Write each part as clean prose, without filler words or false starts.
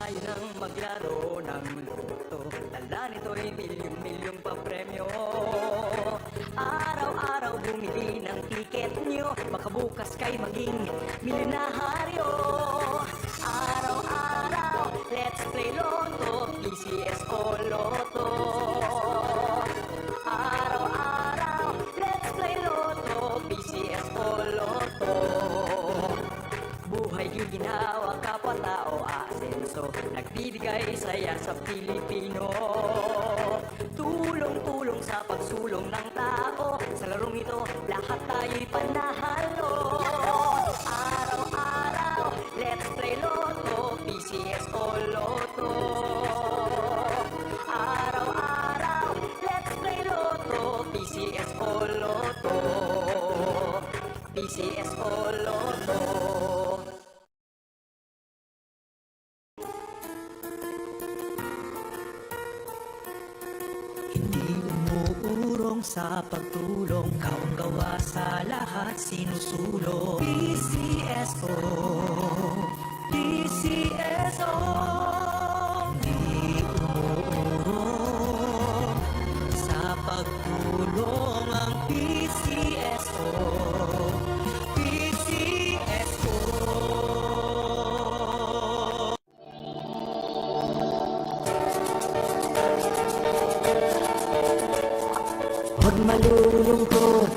tayo nang maglaro ng loto. Dala nito'y milyong-milyong papremyo. Araw-araw bumili ng tiket nyo, baka bukas kay maging milyonaryo. Araw-araw, let's play Lotto, PCS o Lotto. Araw-araw, let's play Lotto, PCS o Lotto. Buhay ginhawa, kapwa-tao, asenso, nagbibigay saya sa Pilipino. Tulong-tulong sa pagsulong ng tao, sa larong ito, lahat tayo'y panahalo. Araw-araw, let's play Lotto, PCS o Lotto. Araw-araw, let's play Lotto, PCS o Lotto. PCS o Lotto. Hindi umuurong sa pagtulong, kaong gawa sa lahat sinusulong. PCSO, PCSO. Hindi umuurong sa pagtulong ang PCSO, PCSO. Huwag malulungkot,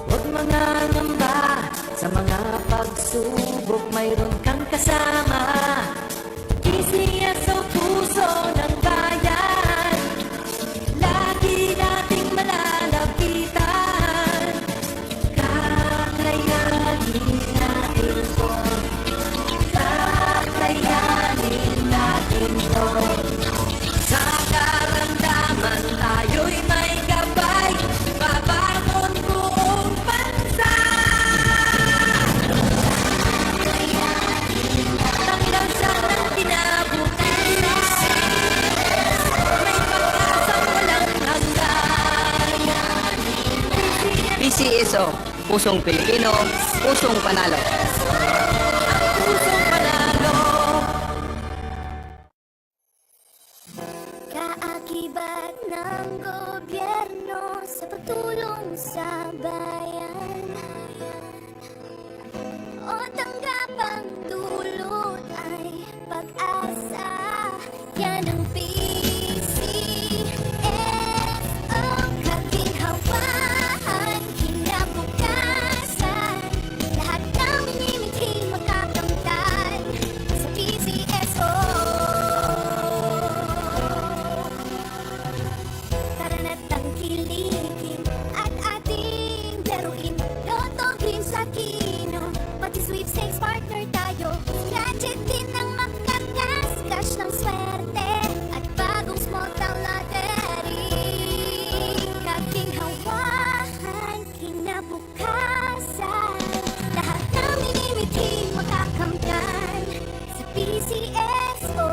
huwag mangangamba, sa mga pagsubok mayroon kang kasama. PCSO, puso ng bayan, lagi nating malalapitan. Kakayanin natin to, kakayanin natin to. Sa karamdaman tayo'y may gabay, babangon buong bansa. Tanglasan ng kinabukasan, may pag-asa walang hanggan. PCSO, pusong Pilipino, pusong panalo. Pusong panalo. Kaakibat ng gobyerno sa pagtulong sa bayan, o tanggapang dulot ay pag-asa. Yan ang PCSO, kaginhawaan, kinabukasan. Lahat namin imiting makakamtan sa PCSO. Tara na't tangkilikin at ating laruin. Lotto, Green sa Kino, pati sweepstakes partner tayo. Gadget din ang makakas, cash ng swerte, at bagong small town lottery. Kaginhawaan, kinabukasan. Lahat namin imiting makakamtan sa PCSO.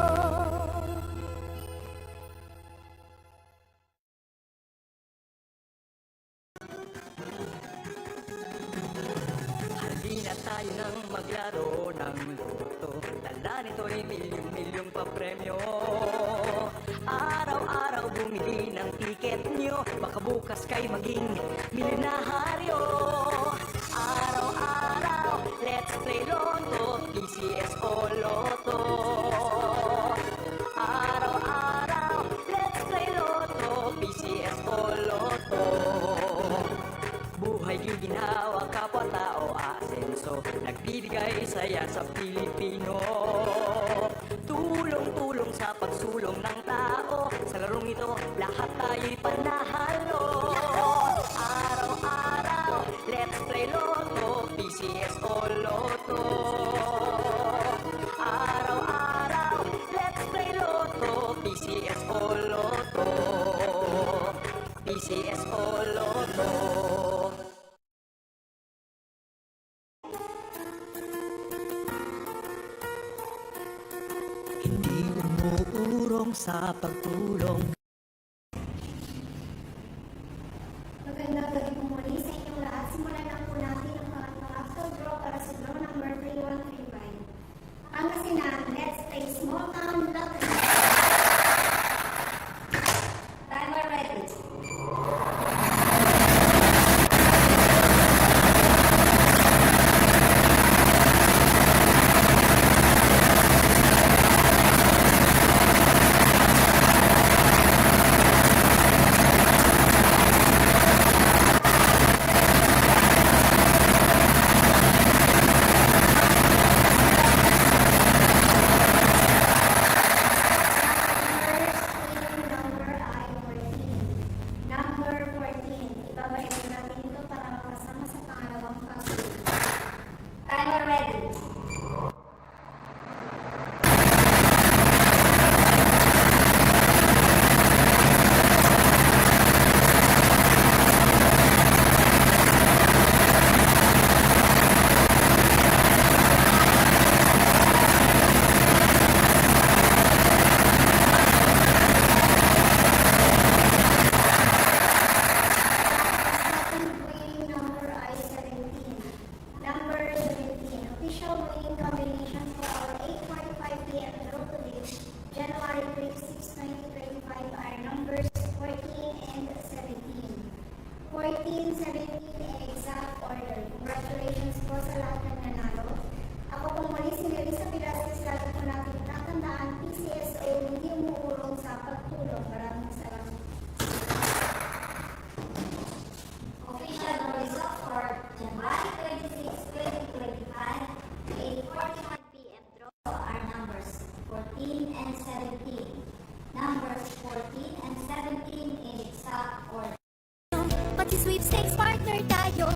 Halina tayo nang maglaro ng loto. Dala nito'y milyong-milyong papremyo. Araw-araw bumili ng tiket nyo, baka bukas kay maging milyonaryo. Araw-araw, let's play Lotto, PCS o Lotto. Araw-araw, let's play Lotto, PCS o Lotto. Buhay ginhawa, kapwa-tao, asenso, nagbibigay saya sa Pilipino. Tulong-tulong sa pagsulong ng tao, sa larong ito, lahat tayo'y panahalo. Araw-araw, let's play Lotto, PCS o Lotto. Araw-araw, let's play Lotto, PCS o Lotto. PCS o Lotto. Hindi umuurong sa pagtulong. Magandang gabi po muli sa inyong lahat. Simulan na po natin ang pangatlong after draw para sa draw ng Mercury 135. Pangasinan, let's play a small town love.